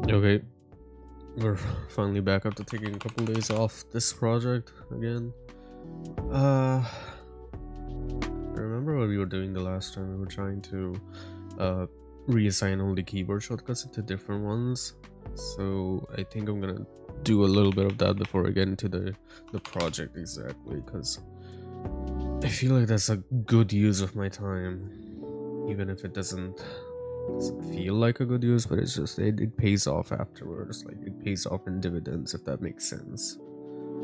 Okay, we're finally back after taking a couple days off this project again. I remember what we were doing the last time. We were trying to uh, reassign all the keyboard shortcuts into different ones. So I think I'm gonna do a little bit of that before I get into the project exactly, because I feel like that's a good use of my time, even if it doesn't feel like a good use, but it's just it pays off afterwards. Like it pays off in dividends, if that makes sense.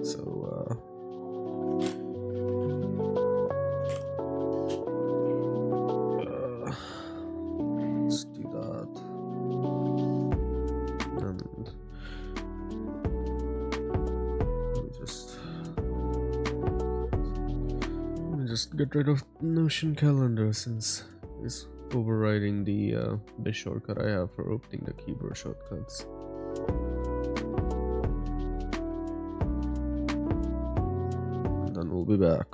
So let's do that. And let me just get rid of Notion calendar, since it's overriding the shortcut I have for opening the keyboard shortcuts. And then we'll be back.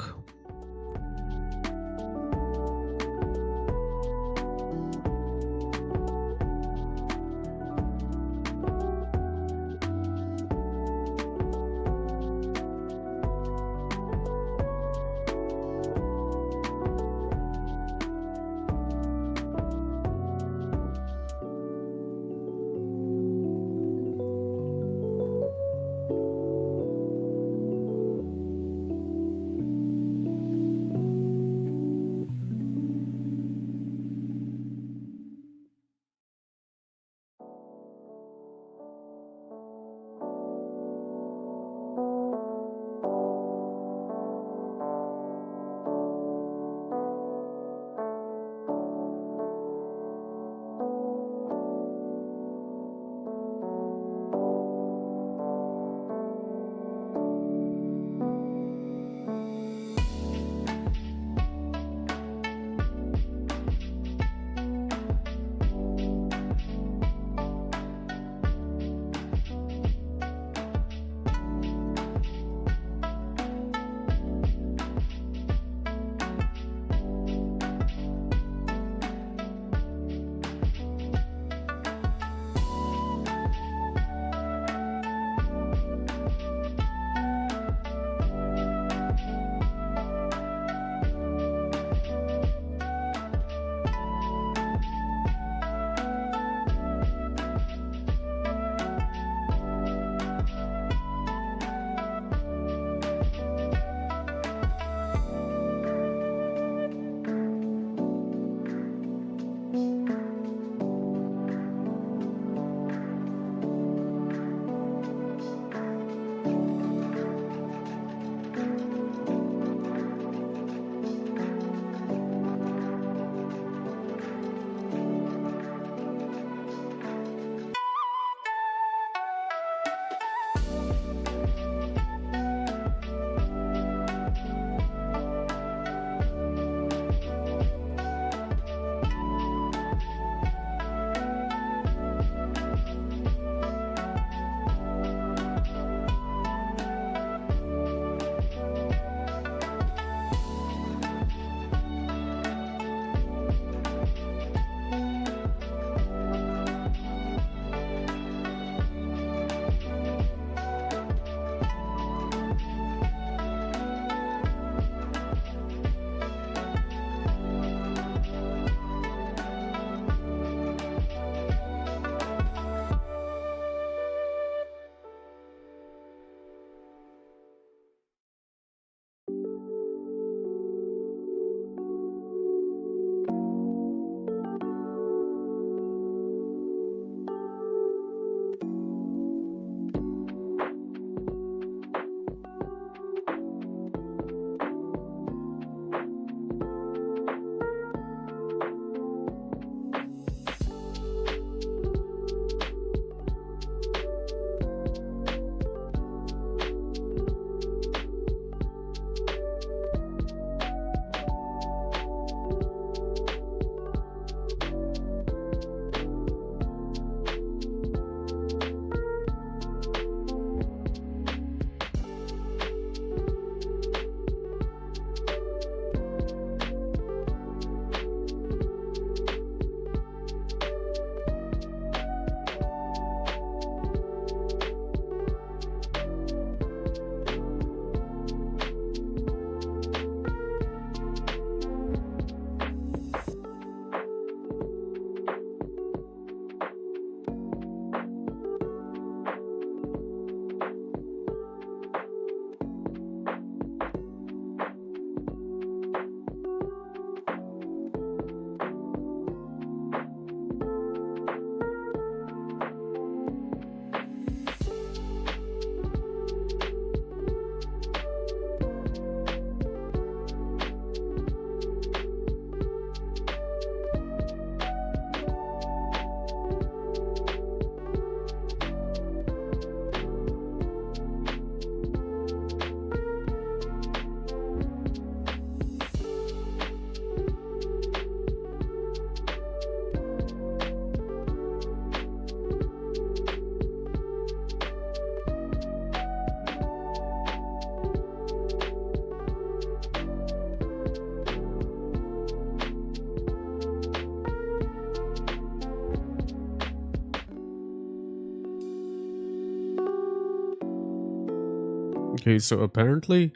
Okay, so apparently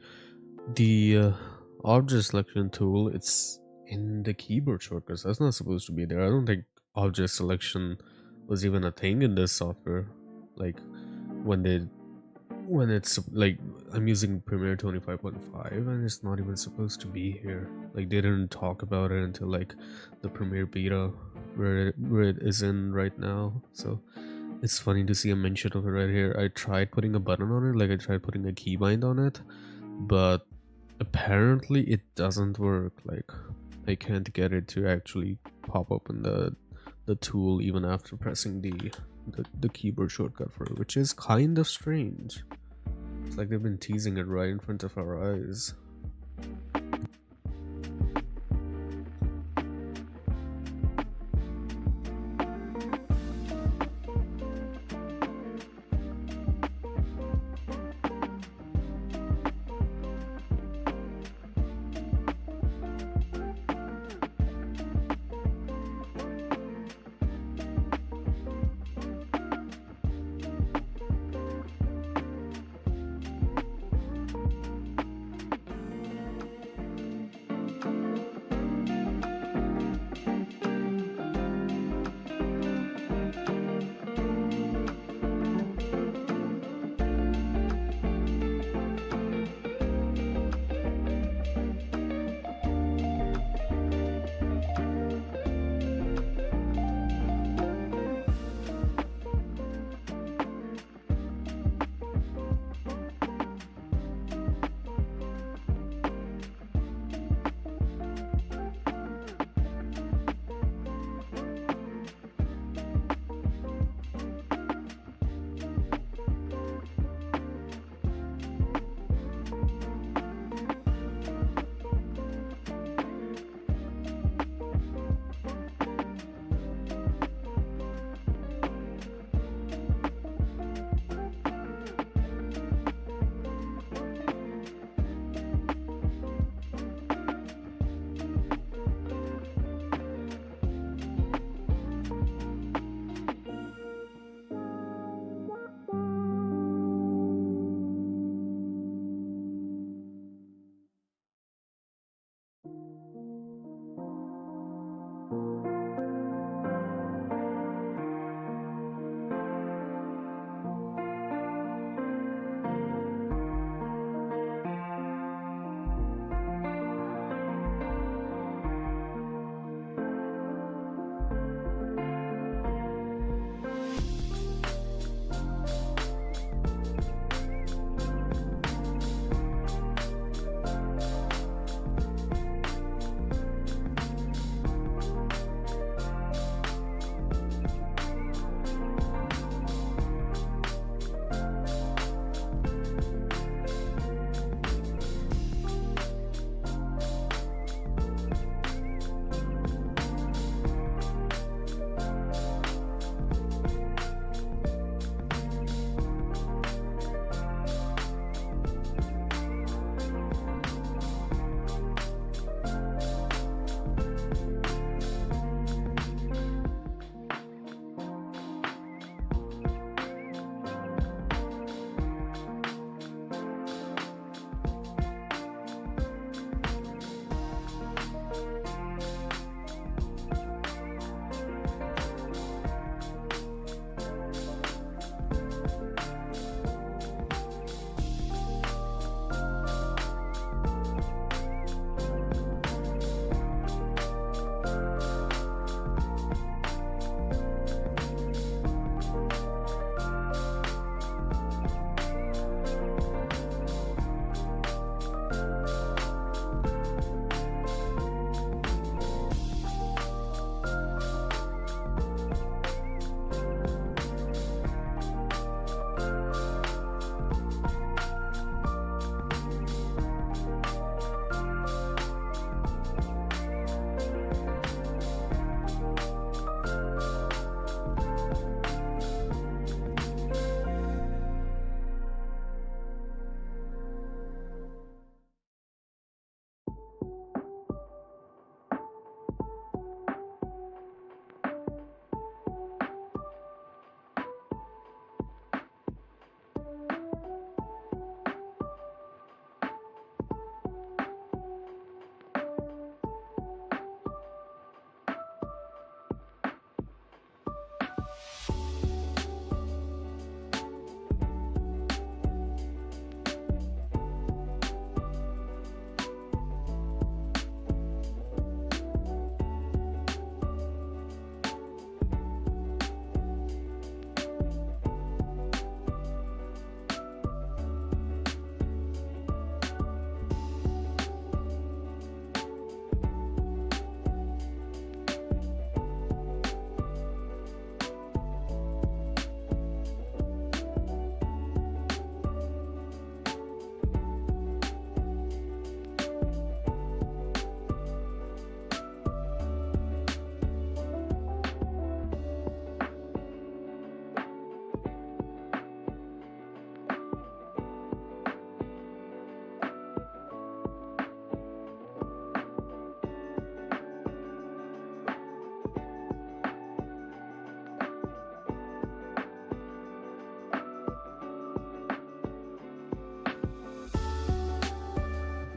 the object selection tool, it's in the keyboard shortcuts. That's not supposed to be there. I don't think object selection was even a thing in this software. Like when they when it's like I'm using Premiere 25.5 and it's not even supposed to be here. Like they didn't talk about it until like the Premiere beta where it is in right now. So it's funny to see a mention of it right here. I tried putting a button on it, like I tried putting a keybind on it, but apparently it doesn't work. Like I can't get it to actually pop up in the tool even after pressing the keyboard shortcut for it, which is kind of strange. It's like they've been teasing it right in front of our eyes.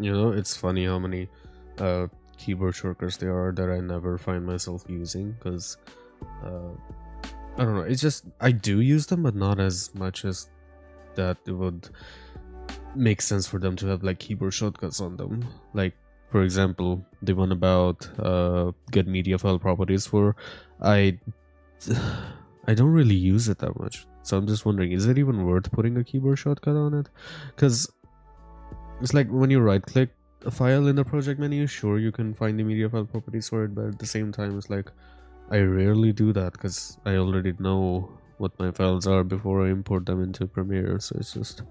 It's funny how many uh, keyboard shortcuts there are that I never find myself using because uh, I don't know. It's just I do use them, but not as much as that it would make sense for them to have like keyboard shortcuts on them. Like for example, the one about get media file properties for I I don't really use it that much. So I'm just wondering, is it even worth putting a keyboard shortcut on it? Because it's like when you right click a file in the project menu, sure you can find the media file properties for it, but at the same time it's like I rarely do that because I already know what my files are before I import them into Premiere. So it's just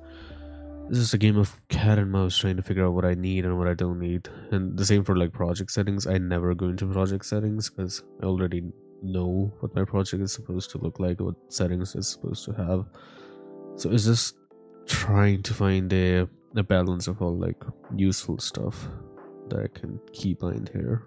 a game of cat and mouse trying to figure out what I need and what I don't need. And the same for like project settings. I never go into project settings because I already know what my project is supposed to look like, what settings it's supposed to have. So it's just trying to find a balance of all like useful stuff that I can keep behind here.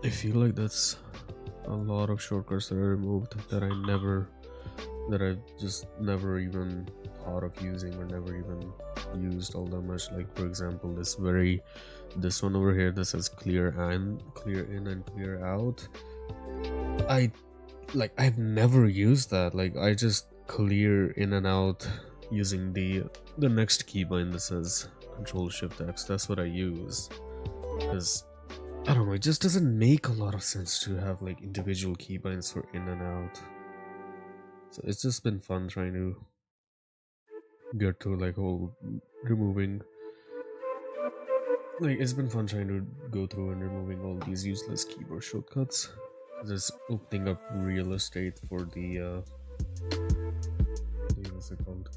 I feel like that's a lot of shortcuts that I removed that I just never even thought of using or never even used all that much. Like for example, this one over here that says clear in and clear out. I've never used that. Like I just clear in and out using the next keybind that says Control Shift X. That's what I use because I don't know, it just doesn't make a lot of sense to have like individual keybinds for in and out. So it's just been fun trying to get through like whole removing, like it's been fun trying to go through and removing all these useless keyboard shortcuts. Just opening up real estate for the what's it called,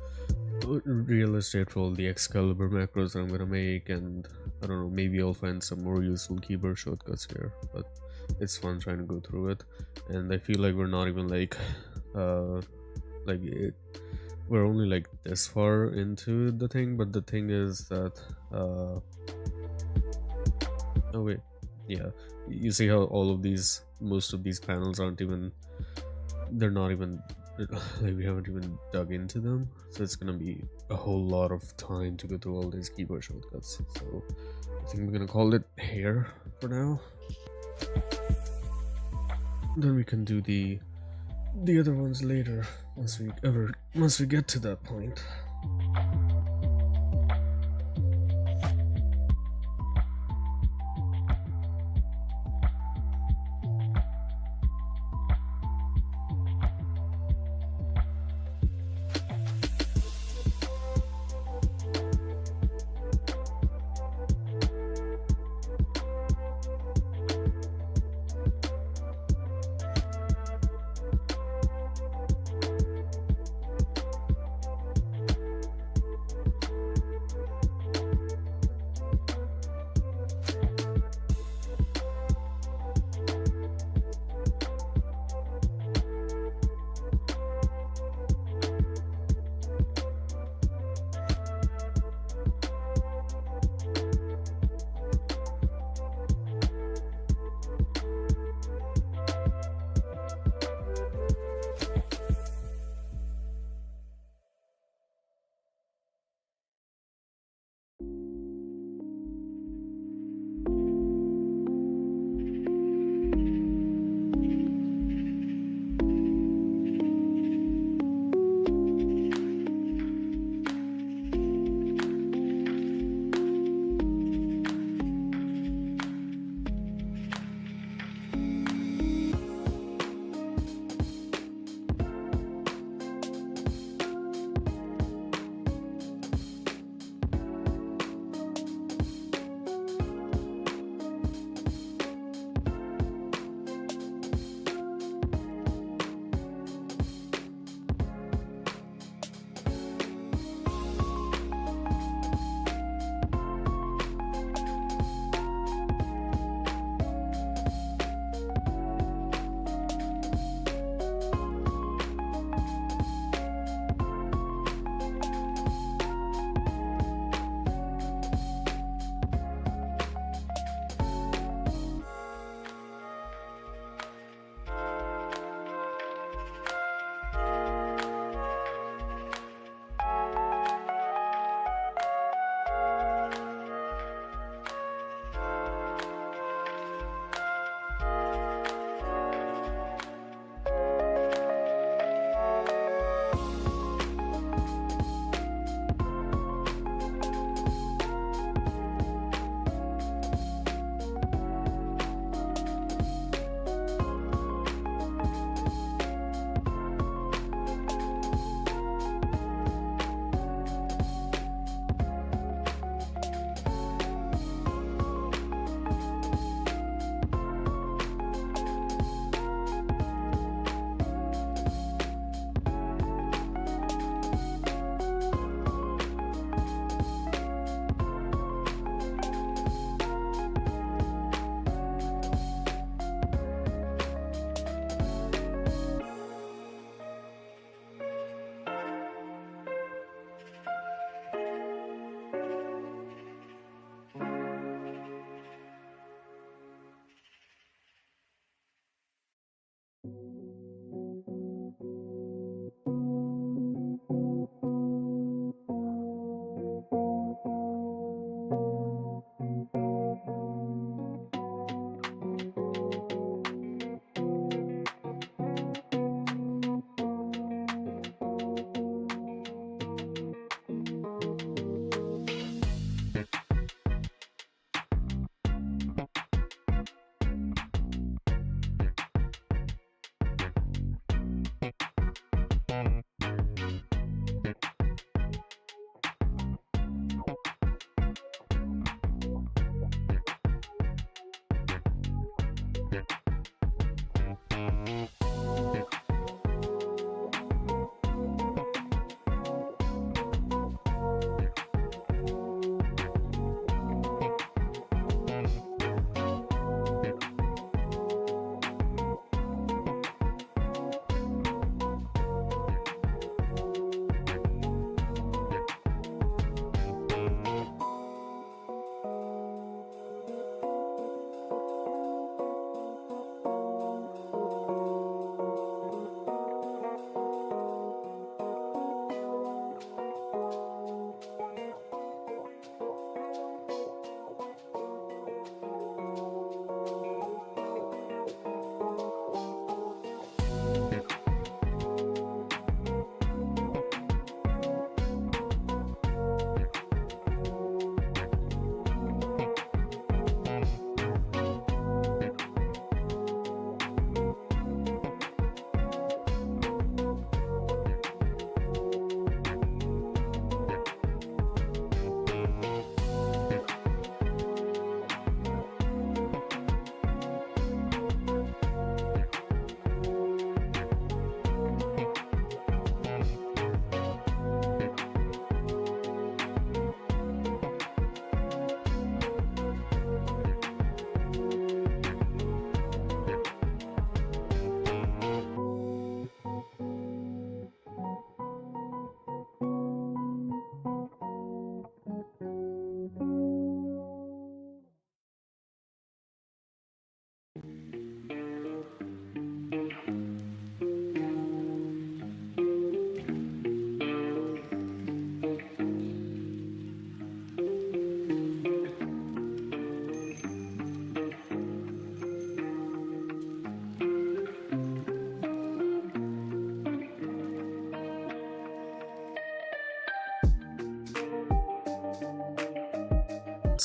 real estate for all the Excalibur macros that I'm gonna make. And I don't know, maybe I'll find some more useful keyboard shortcuts here, but it's fun trying to go through it. And I feel like we're not even like we're only like this far into the thing, but the thing is that oh wait, yeah, you see how most of these panels they're not even like we haven't even dug into them, so it's gonna be a whole lot of time to go through all these keyboard shortcuts. So I think we're gonna call it here for now, then we can do the other ones later once we get to that point.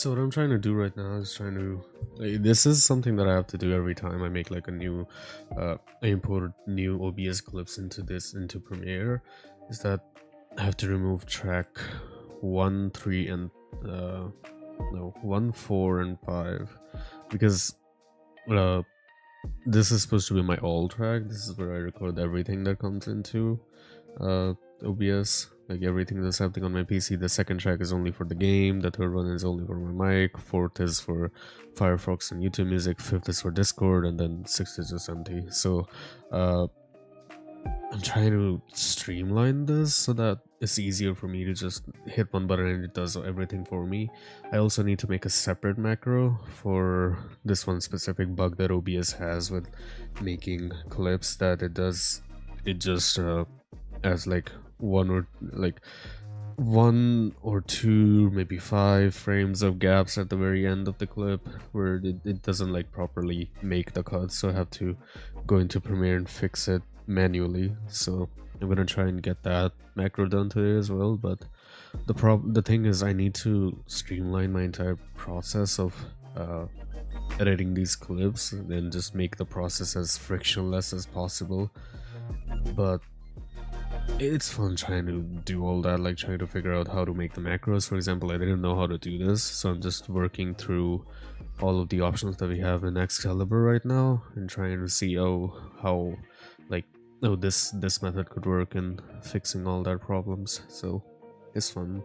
So what I'm trying to do right now is trying to this is something that I have to do every time I make like a new I import new OBS clips into Premiere, is that I have to remove track 1, 3 and no 1, 4 and 5, because uh this is supposed to be my all track. This is where I record everything that comes into OBS, like everything that's happening on my PC. The second track is only for the game, the third one is only for my mic, fourth is for Firefox and YouTube Music, fifth is for Discord, and then sixth is just empty. So I'm trying to streamline this so that it's easier for me to just hit one button and it does everything for me. I also need to make a separate macro for this one specific bug that OBS has with making clips, that it just as like one or two, maybe 5 frames of gaps at the very end of the clip where it doesn't like properly make the cut, so I have to go into Premiere and fix it manually. So I'm gonna try and get that macro done today as well. But the thing is, I need to streamline my entire process of editing these clips and just make the process as frictionless as possible. But it's fun trying to do all that, like trying to figure out how to make the macros. For example, I didn't know how to do this, so I'm just working through all of the options that we have in Excalibur right now and trying to see how like this method could work in fixing all that problems. So it's fun.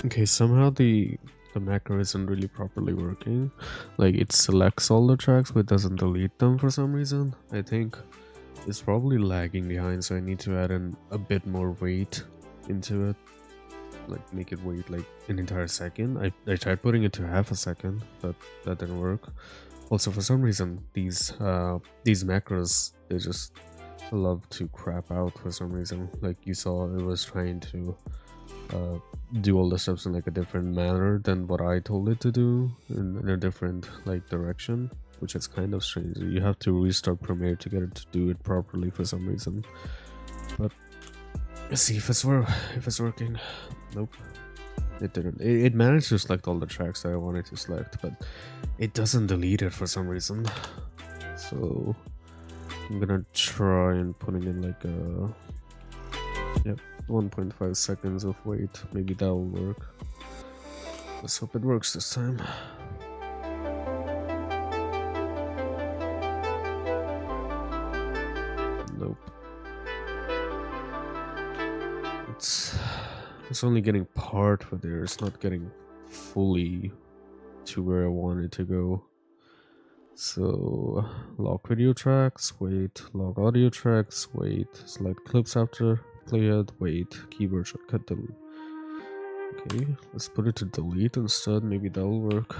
Okay, somehow the macro isn't really properly working. Like it selects all the tracks but doesn't delete them for some reason. I think it's probably lagging behind, so I need to add in a bit more weight into it. Like make it wait like an entire second. I tried putting it to half a second, but that didn't work. Also, for some reason, these macros, they just love to crap out for some reason. Like you saw, it was trying to uh, do all the steps in like a different manner than what I told it to do, in a different like direction, which is kind of strange. You have to restart Premiere to get it to do it properly for some reason. But let's see if it's working. Nope, it didn't. It managed to select all the tracks that I wanted to select, but it doesn't delete it for some reason. So I'm gonna try and putting in like a 1.5 seconds of wait. Maybe that'll work. Let's hope it works this time. Nope. It's only getting part for there. It's not getting fully to where I want it to go. So lock video tracks, wait. Lock audio tracks, wait. Select clips after playhead, wait. Keyboard shortcut delete. Okay, let's put it to delete instead. Maybe that'll work.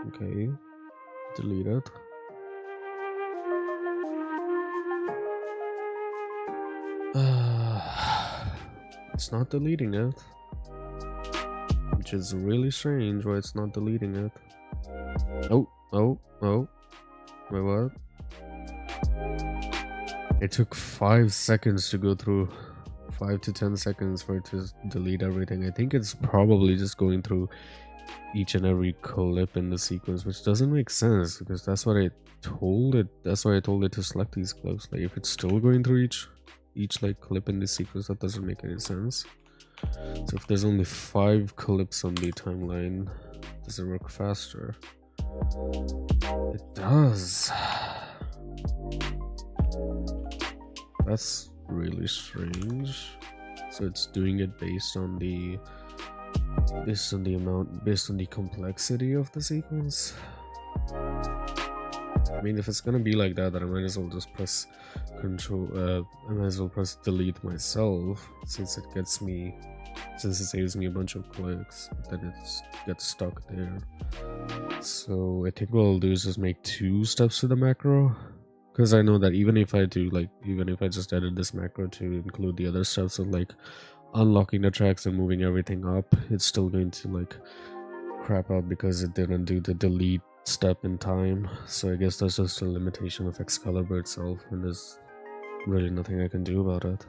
Okay, delete it. It's not deleting it, which is really strange why it's not deleting it. Oh, wait, what? It took 5 seconds to go through, 5 to 10 seconds for it to delete everything. I think it's probably just going through each and every clip in the sequence, which doesn't make sense because that's what I told it. That's why I told it to select these clips. Like if it's still going through each like clip in the sequence, that doesn't make any sense. So if there's only 5 clips on the timeline, does it work faster? It does. That's really strange. So it's doing it based on the complexity of the sequence. I mean, if it's gonna be like that, then I might as well just press control. I might as well press delete myself, since it saves me a bunch of clicks. But then it gets stuck there. So I think what I'll do is just make 2 steps to the macro, because I know that even if I just edit this macro to include the other steps of like unlocking the tracks and moving everything up, it's still going to like crap out because it didn't do the delete step in time. So I guess that's just a limitation of Excalibur itself, and there's really nothing I can do about it.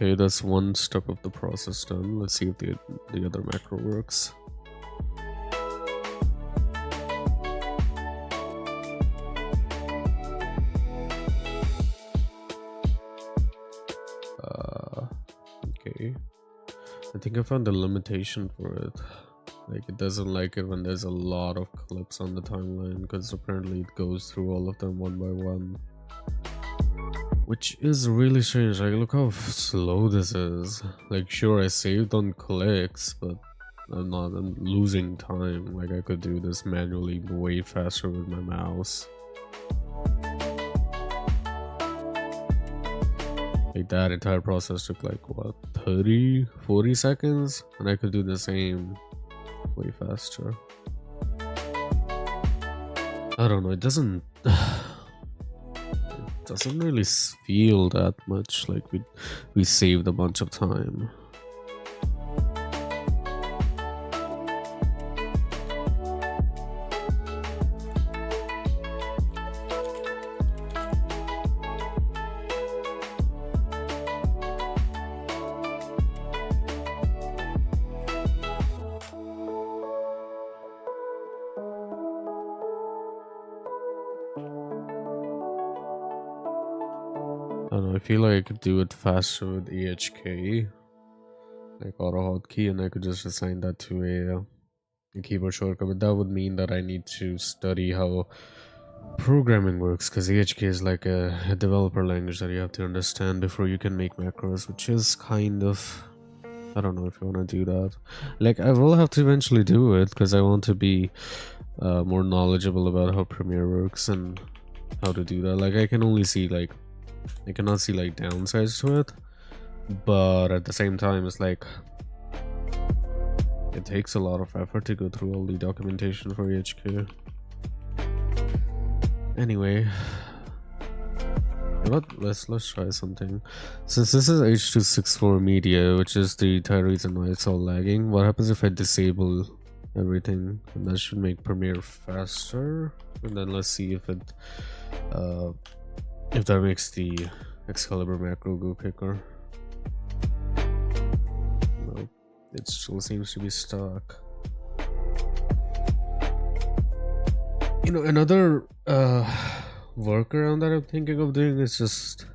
Okay, that's one step of the process done. Let's see if the other macro works. Okay. I think I found the limitation for it. Like, it doesn't like it when there's a lot of clips on the timeline, because apparently it goes through all of them one by one. Which is really strange. Like, look how slow this is. Like, sure, I saved on clicks, but I'm losing time. Like, I could do this manually way faster with my mouse. Like, that entire process took like, what, 30-40 seconds? And I could do the same way faster. I don't know, it doesn't really feel that much like we saved a bunch of time. I don't know, I feel like I could do it faster with AHK, like auto hotkey, and I could just assign that to a keyboard shortcut, but that would mean that I need to study how programming works, because AHK is like a developer language that you have to understand before you can make macros, which is kind of, I don't know if you want to do that. Like, I will have to eventually do it, because I want to be more knowledgeable about how Premiere works and how to do that. Like, I cannot see like downsides to it, but at the same time, it's like it takes a lot of effort to go through all the documentation for AHK. Anyway, let's try something. Since this is H.264 media, which is the entire reason why it's all lagging, what happens if I disable everything? And that should make Premiere faster. And then let's see if that makes the Excalibur macro go quicker. Nope, it still seems to be stuck. You know, another workaround that I'm thinking of doing is just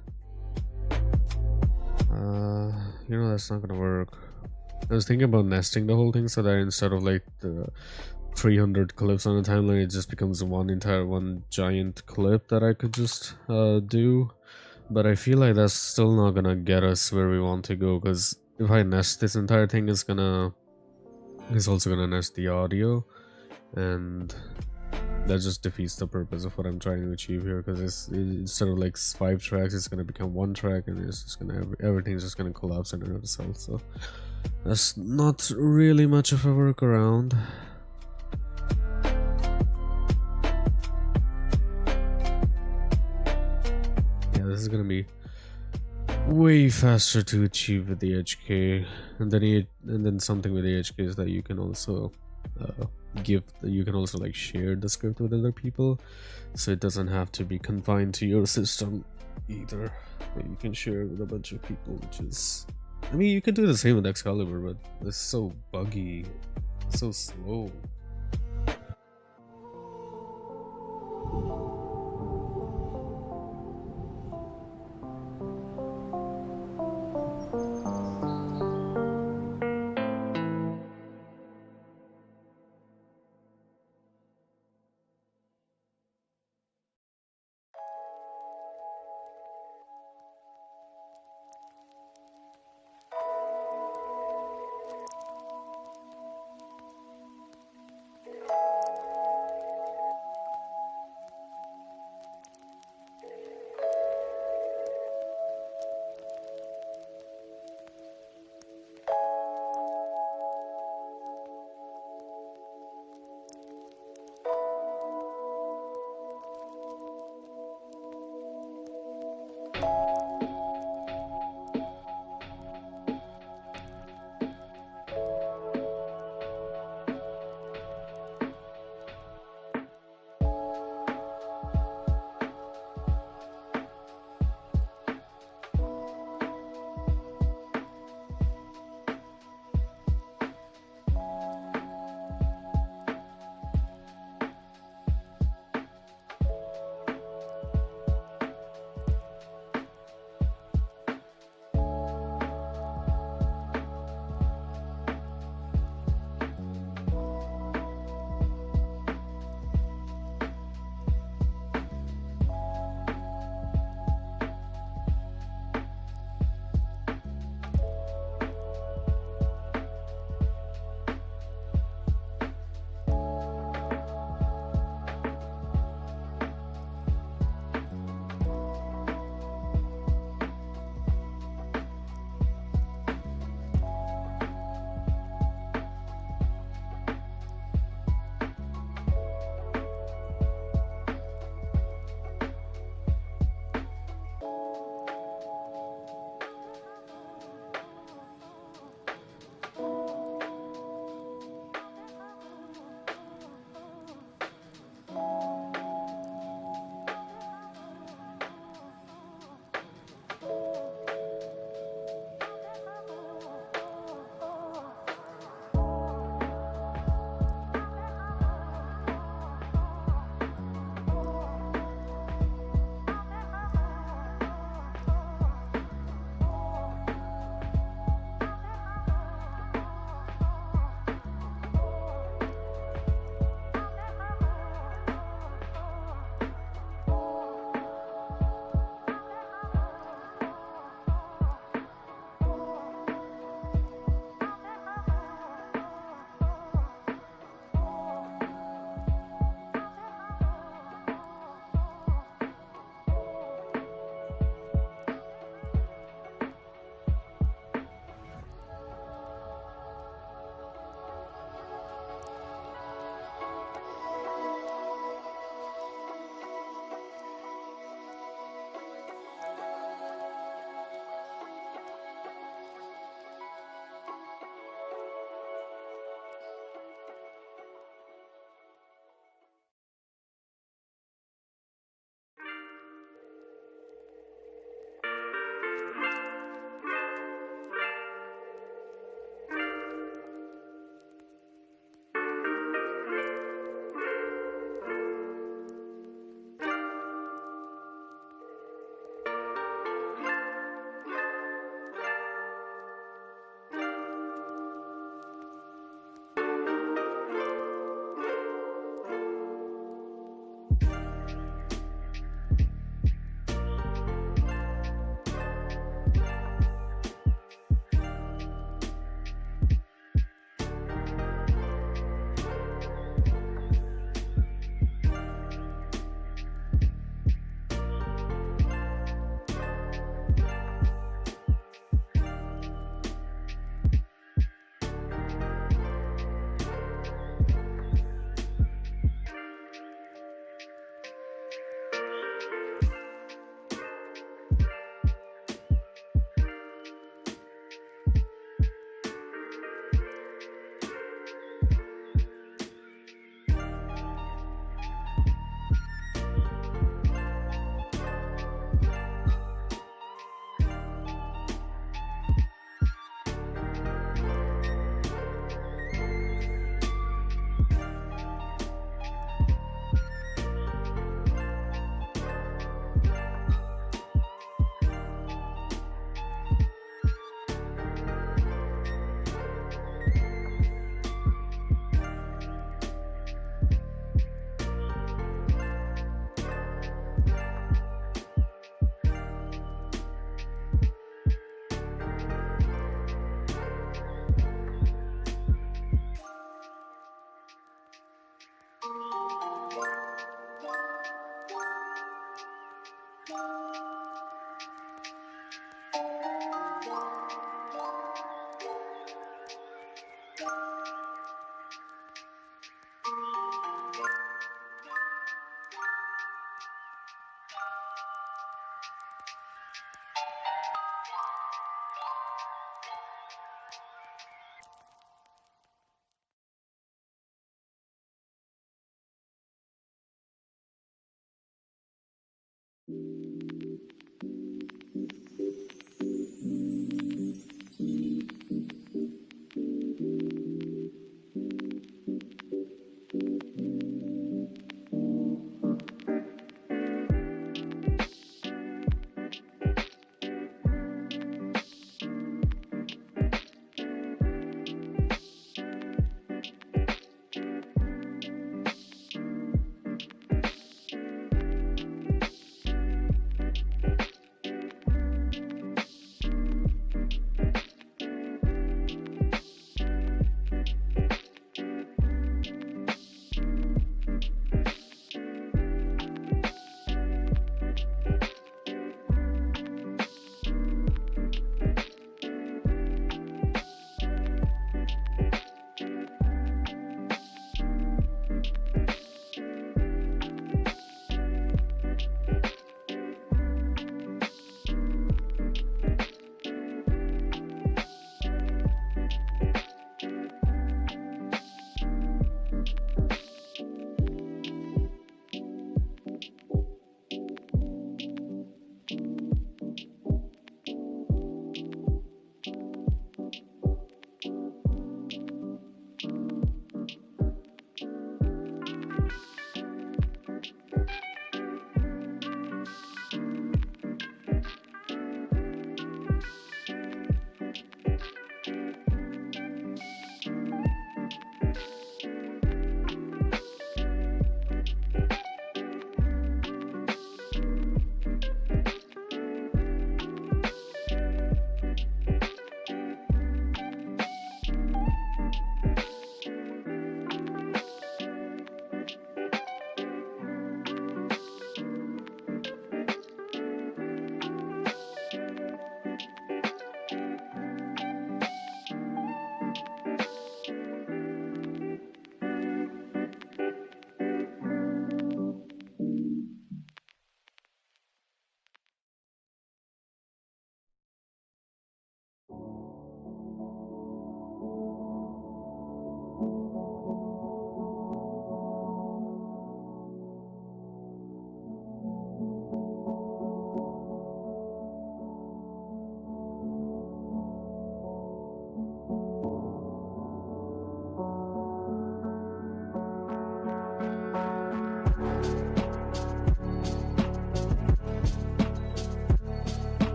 you know, that's not gonna work. I was thinking about nesting the whole thing so that instead of like the 300 clips on the timeline, it just becomes one giant clip that I could just do. But I feel like that's still not gonna get us where we want to go, because if I nest this entire thing, it's also gonna nest the audio, and that just defeats the purpose of what I'm trying to achieve here, because instead of like 5 tracks, it's gonna become 1 track, and it's just gonna everything's just gonna collapse in and of itself. So that's not really much of a workaround. Yeah, this is gonna be way faster to achieve with the HK, and then something with the HK is that you can also like share the script with other people, so it doesn't have to be confined to your system either. Like, you can share it with a bunch of people, which is, I mean, you could do the same with Excalibur, but it's so buggy, so slow.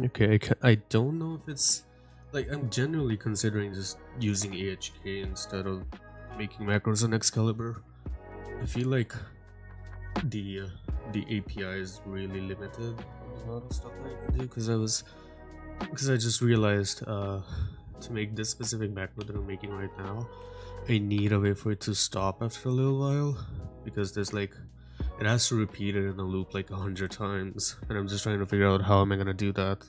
Okay, I don't know if it's like I'm genuinely considering just using AHK instead of making macros on Excalibur. I feel like the uh, the API is really limited on a lot of stuff that I can do because I just realized to make this specific macro that I'm making right now, I need a way for it to stop after a little while because there's like it has to repeat it in a loop like 100 times, and I'm just trying to figure out how am I gonna do that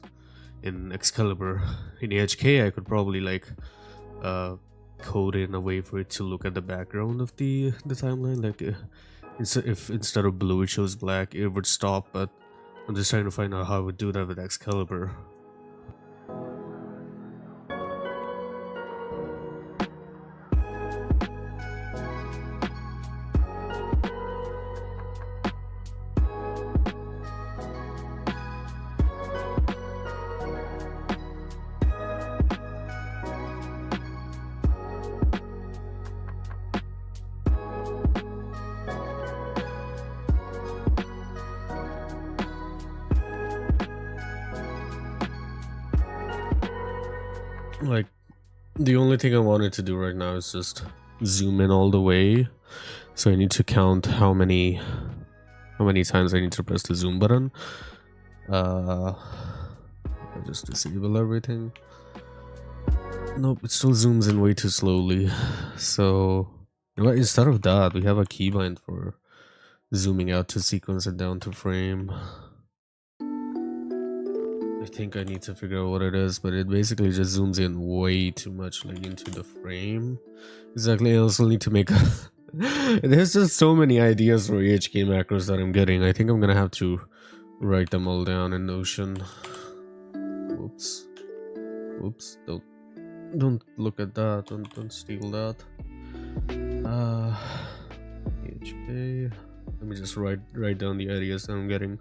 in Excalibur. In AHK, I could probably like code in a way for it to look at the background of the timeline, like if instead of blue it shows black, it would stop. But I'm just trying to find out how I would do that with Excalibur. Like, the only thing I wanted to do right now is just zoom in all the way. So I need to count how many times I need to press the zoom button. I'll just disable everything. Nope, it still zooms in way too slowly. So instead of that, we have a keybind for zooming out to sequence and down to frame. I think I need to figure out what it is, but it basically just zooms in way too much, like into the frame. Exactly. I also need to make a there's just so many ideas for AHK macros that I'm getting. I think I'm gonna have to write them all down in Notion. Whoops. Whoops. Don't look at that. Don't steal that. AHK. Let me just write down the ideas that I'm getting.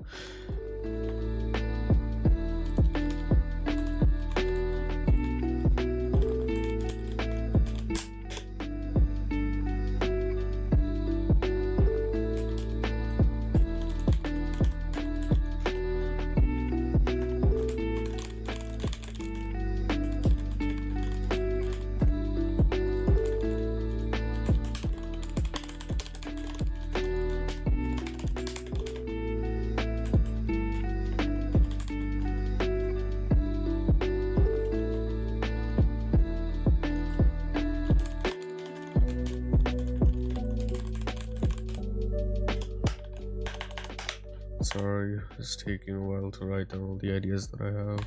Sorry, it's taking a while to write down all the ideas that I have.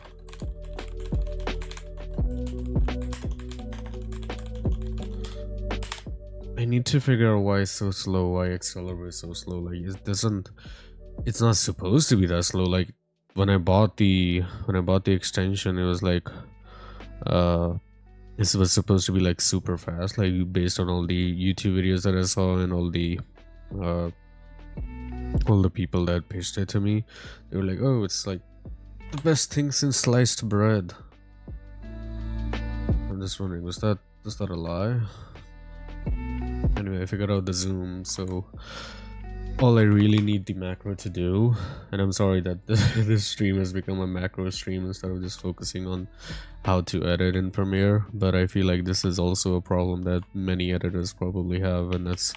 I need to figure out why it's so slow, why Excalibur is so slow. Like it's not supposed to be that slow. Like when I bought the extension, it was like this was supposed to be like super fast, like based on all the YouTube videos that I saw and all the people that pitched it to me. They were like, oh, it's like the best thing since sliced bread. I'm just wondering, was that a lie? Anyway, I figured out the zoom, so all I really need the macro to do, and I'm sorry that this stream has become a macro stream instead of just focusing on how to edit in Premiere, but I feel like this is also a problem that many editors probably have, and that's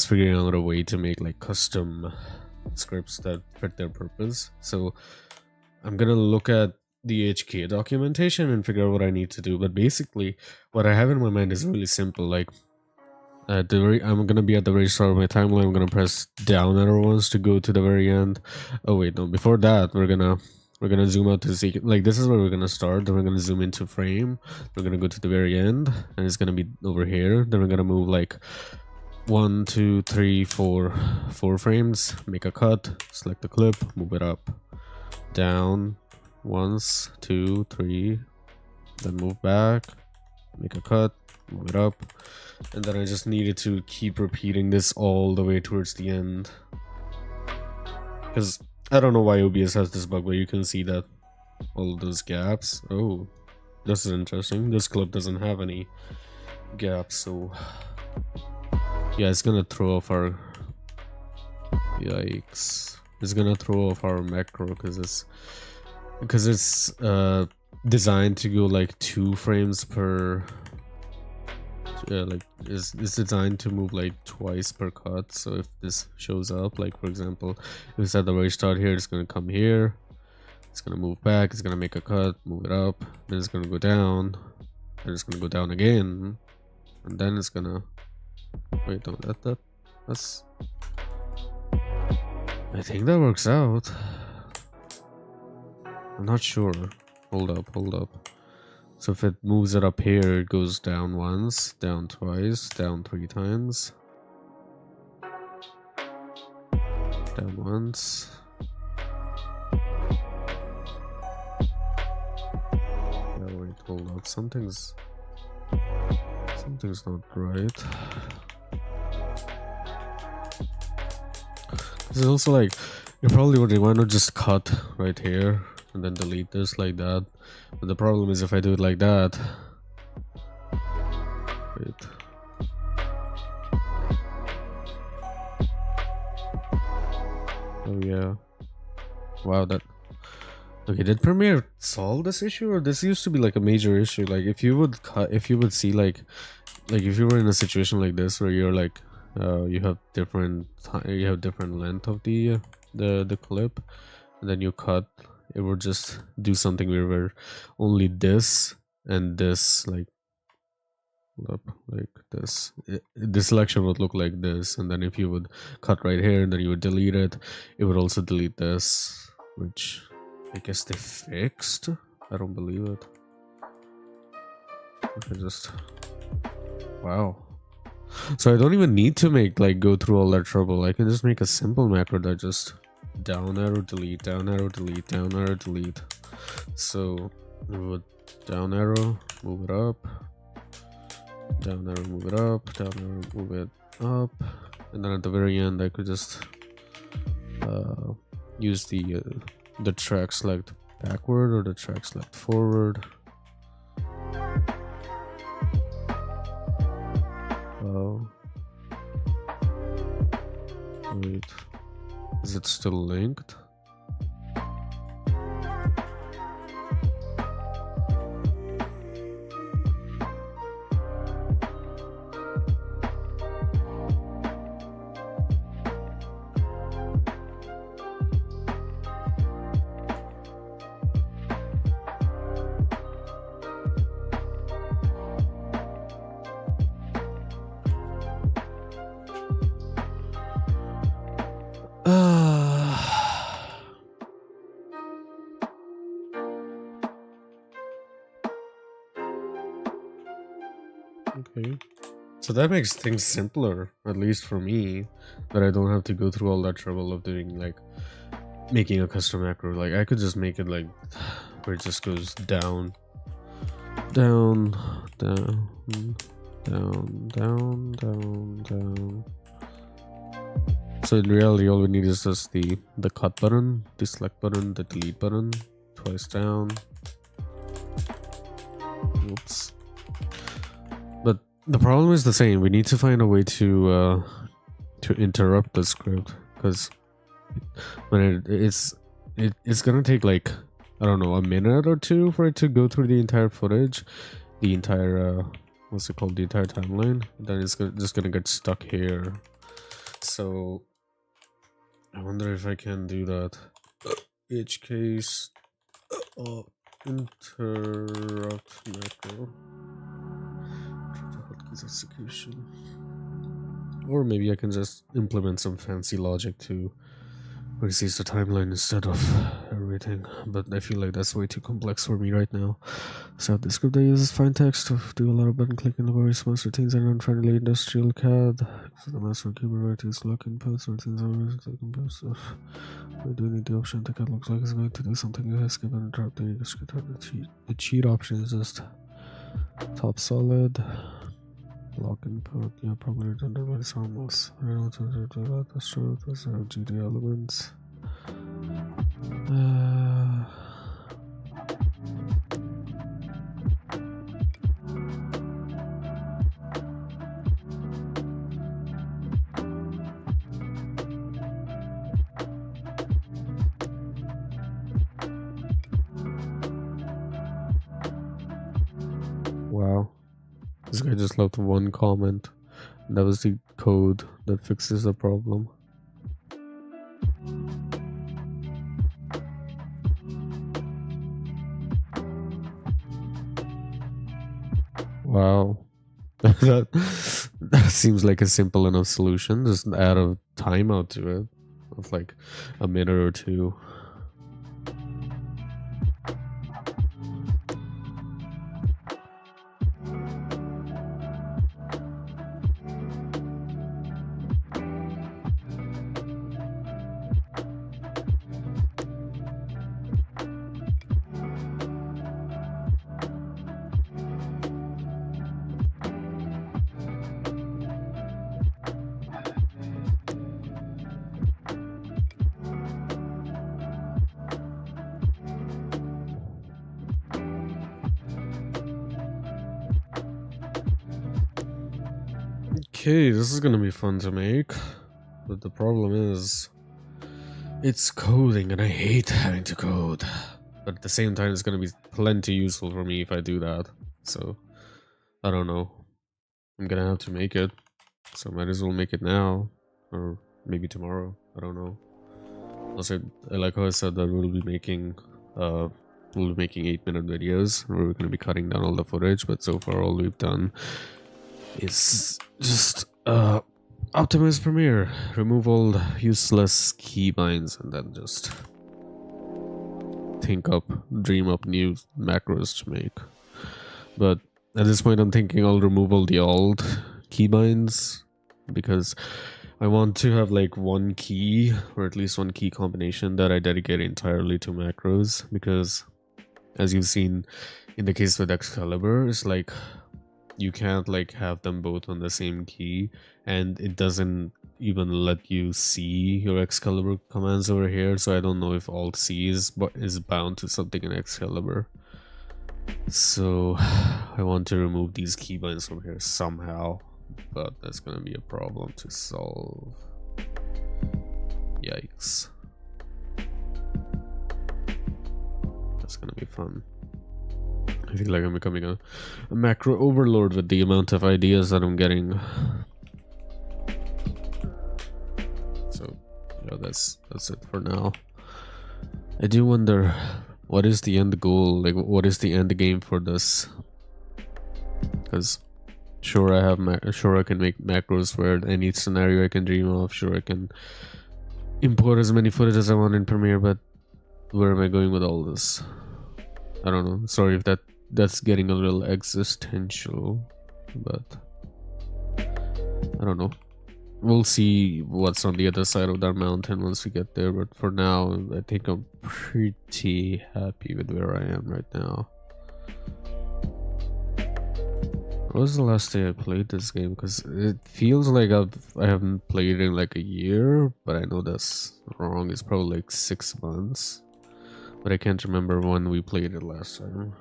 figuring out a way to make like custom scripts that fit their purpose. So I'm gonna look at the HK documentation and figure out what I need to do, but basically what I have in my mind is really simple. Like I'm gonna be at the very start of my timeline. I'm gonna press down arrow once to go to the very end. Oh wait, no, before that we're gonna zoom out to see, like, this is where we're gonna start. Then we're gonna zoom into frame. We're gonna go to the very end, and it's gonna be over here. Then we're gonna move like 1 2 3 4 frames, make a cut, select the clip, move it up, down once, 2 3, then move back, make a cut, move it up, and then I just needed to keep repeating this all the way towards the end, because I don't know why OBS has this bug where you can see that all of those gaps. Oh, this is interesting. This clip doesn't have any gaps, so yeah, it's gonna throw off our, yikes, it's gonna throw off our macro because because it's designed to go like 2 frames per like it's designed to move like twice per cut. So if this shows up, like for example, if it's at the very start here, it's gonna come here, it's gonna move back, it's gonna make a cut, move it up, then it's gonna go down, then it's gonna go down again, and then it's gonna wait. No, that's I think that works out. I'm not sure. Hold up. So if it moves it up here, it goes down once, down twice, down 3 times, down once. Yeah, wait, hold up. Something's not right. This is also like, you're probably wondering, why not just cut right here and then delete this like that? But the problem is if I do it like that, wait. Oh yeah. Wow, that. Okay, did Premiere solve this issue, or this used to be like a major issue? Like if you would cut, if you would see like if you were in a situation like this where you're like you have different length of the clip, and then you cut, it would just do something where only this and this like this this selection would look like this, and then if you would cut right here and then you would delete it, it would also delete this, which I guess they fixed. I don't believe it. Okay, just wow. So I don't even need to make like go through all that trouble. I can just make a simple macro that just down arrow delete, down arrow delete, down arrow delete. So we would down arrow, move it up, down arrow, move it up, down arrow, move it up, and then at the very end I could just use the track select backward or the track select forward. Oh, wait, is it still linked? Okay, so that makes things simpler, at least for me, that I don't have to go through all that trouble of doing like making a custom macro. Like I could just make it like where it just goes down, down, down, down, down, down, down. So in reality, all we need is just the cut button, the select button, the delete button, twice down. Oops. But the problem is the same. We need to find a way to interrupt the script, because when it's gonna take like, I don't know, a minute or two for it to go through the entire footage, the entire what's it called, the entire timeline. Then it's just gonna get stuck here. So I wonder if I can do that. Each case interrupt macro execution. Or maybe I can just implement some fancy logic to reseize the timeline instead of everything, but I feel like that's way too complex for me right now. So the script I use is fine text to do a lot of button clicking, laborious most routines and unfriendly industrial CAD. So the master keyboard routines look inputs, routines are click inputs stuff. We do need the option the CAD looks like it's going to do something. You skip and interrupt, then you just get the cheat option is just top solid. Lock input, yeah, probably redundant, but it's almost. I don't know to do that. That's true. Those are GD elements. This guy just left one comment. That was the code that fixes the problem. Wow. that seems like a simple enough solution. Just add a timeout to it of like a minute or two. Okay, this is gonna be fun to make, but the problem is it's coding and I hate having to code. But at the same time, it's gonna be plenty useful for me if I do that. So, I don't know. I'm gonna have to make it. So might as well make it now. Or maybe tomorrow. I don't know. Also, I like how I said that we'll be making 8-minute videos. We're gonna be cutting down all the footage, but so far all we've done is just optimize Premiere, remove all the useless keybinds, and then just dream up new macros to make. But at this point I'm thinking I'll remove all the alt keybinds because I want to have like one key, or at least one key combination that I dedicate entirely to macros, because as you've seen in the case with Excalibur, it's like you can't like have them both on the same key, and it doesn't even let you see your Excalibur commands over here, so I don't know if Alt C is bound to something in Excalibur. So I want to remove these keybinds from here somehow, but that's gonna be a problem to solve. Yikes. That's gonna be fun. I feel like I'm becoming a macro overlord with the amount of ideas that I'm getting. So yeah, that's it for now. I do wonder, what is the end goal? Like, what is the end game for this? Because sure, I can make macros where any scenario I can dream of. Sure, I can import as many footage as I want in Premiere, but where am I going with all this? I don't know. Sorry if that's getting a little existential, but I don't know. We'll see what's on the other side of that mountain once we get there, but for now I think I'm pretty happy with where I am right now. What was the last day I played this game? Because it feels like I haven't played it in like a year, but I know that's wrong. It's probably like 6 months, but I can't remember when we played it last time.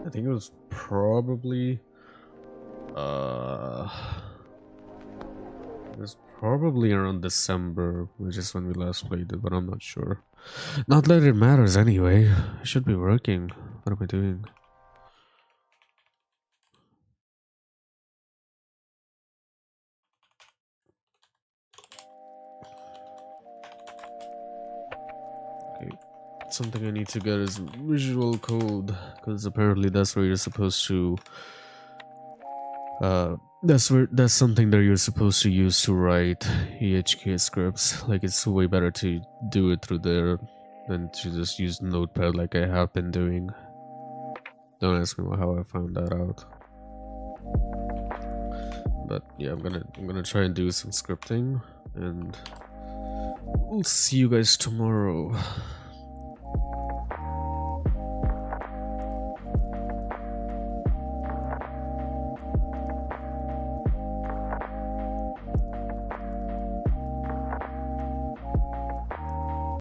I think it was probably around December, which is when we last played it, but I'm not sure. Not that it matters anyway. I should be working. What am I doing? Okay. Something I need to get is visual code, because apparently that's where you're supposed to that's something that you're supposed to use to write EHK scripts. Like, it's way better to do it through there than to just use Notepad like I have been doing. Don't ask me how I found that out. But yeah, I'm gonna try and do some scripting, and we'll see you guys tomorrow.